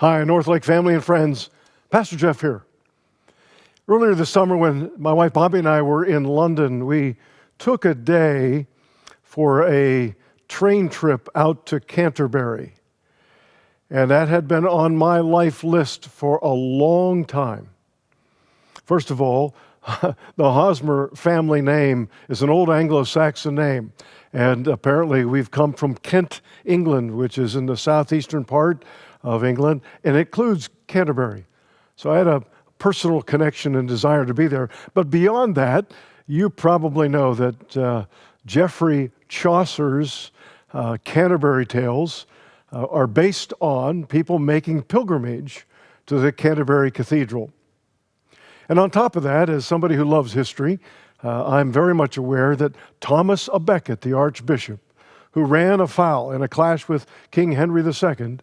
Hi, North Lake family and friends. Pastor Jeff here. Earlier this summer when my wife Bobby and I were in London, we took a day for a train trip out to Canterbury. And that had been on my life list for a long time. First of all, the Hosmer family name is an old Anglo-Saxon name. And apparently we've come from Kent, England, which is in the southeastern part of England, and it includes Canterbury. So I had a personal connection and desire to be there. But beyond that, you probably know that Geoffrey Chaucer's Canterbury Tales are based on people making pilgrimage to the Canterbury Cathedral. And on top of that, as somebody who loves history, I'm very much aware that Thomas à Becket, the Archbishop, who ran afoul in a clash with King Henry II,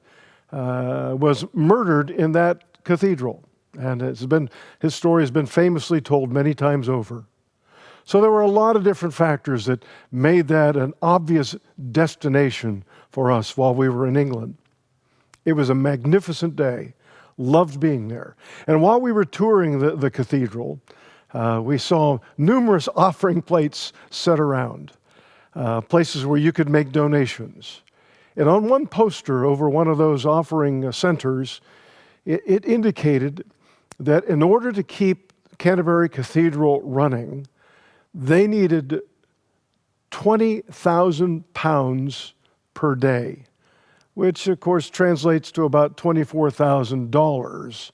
was murdered in that cathedral. And his story has been famously told many times over. So there were a lot of different factors that made that an obvious destination for us while we were in England. It was a magnificent day. Loved being there. And while we were touring the cathedral, we saw numerous offering plates set around, places where you could make donations. And on one poster over one of those offering centers, it indicated that in order to keep Canterbury Cathedral running, they needed £20,000 per day, which of course translates to about $24,000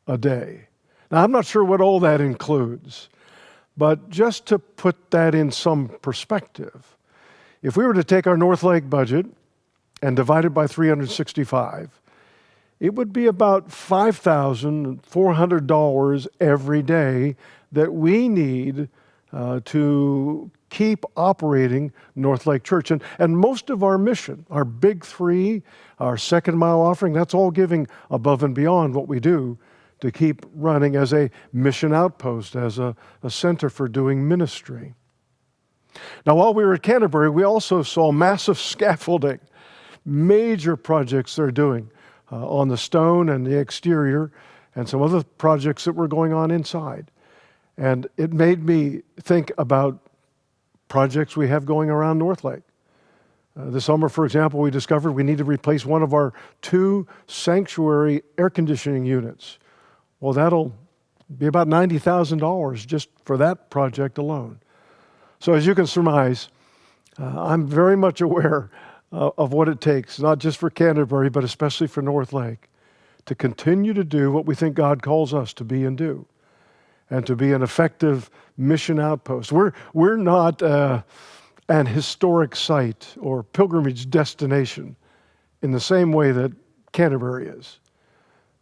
a day. Now, I'm not sure what all that includes, but just to put that in some perspective, if we were to take our North Lake budget and divide it by 365, it would be about $5,400 every day that we need to keep operating North Lake Church. And most of our mission, our big three, our second mile offering, that's all giving above and beyond what we do to keep running as a mission outpost, as a center for doing ministry. Now, while we were at Canterbury, we also saw massive scaffolding, major projects they're doing on the stone and the exterior, and some other projects that were going on inside. And it made me think about projects we have going around North Lake. This summer, for example, we discovered we need to replace one of our 2 sanctuary air conditioning units. Well, that'll be about $90,000 just for that project alone. So as you can surmise, I'm very much aware of what it takes, not just for Canterbury, but especially for North Lake, to continue to do what we think God calls us to be and do, and to be an effective mission outpost. We're not an historic site or pilgrimage destination in the same way that Canterbury is.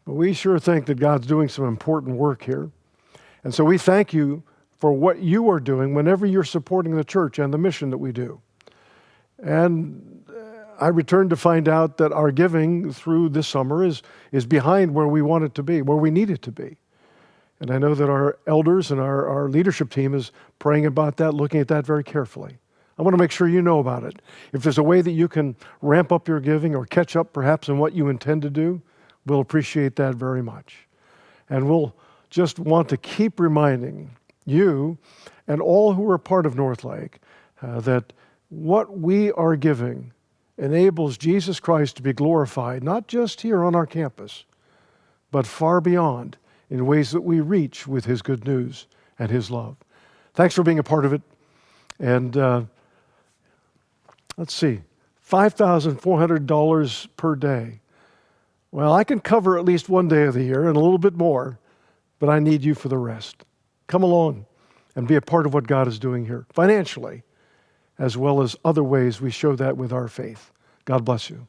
But we sure think that God's doing some important work here. And so we thank you for what you are doing whenever you're supporting the church and the mission that we do. And I returned to find out that our giving through this summer is behind where we want it to be, where we need it to be. And I know that our elders and our leadership team is praying about that, looking at that very carefully. I want to make sure you know about it. If there's a way that you can ramp up your giving or catch up perhaps in what you intend to do, we'll appreciate that very much. And we'll just want to keep reminding you and all who are part of North Lake that what we are giving enables Jesus Christ to be glorified, not just here on our campus, but far beyond in ways that we reach with His good news and His love. Thanks for being a part of it. And let's see, $5,400 per day. Well, I can cover at least one day of the year and a little bit more, but I need you for the rest. Come along and be a part of what God is doing here, financially, as well as other ways we show that with our faith. God bless you.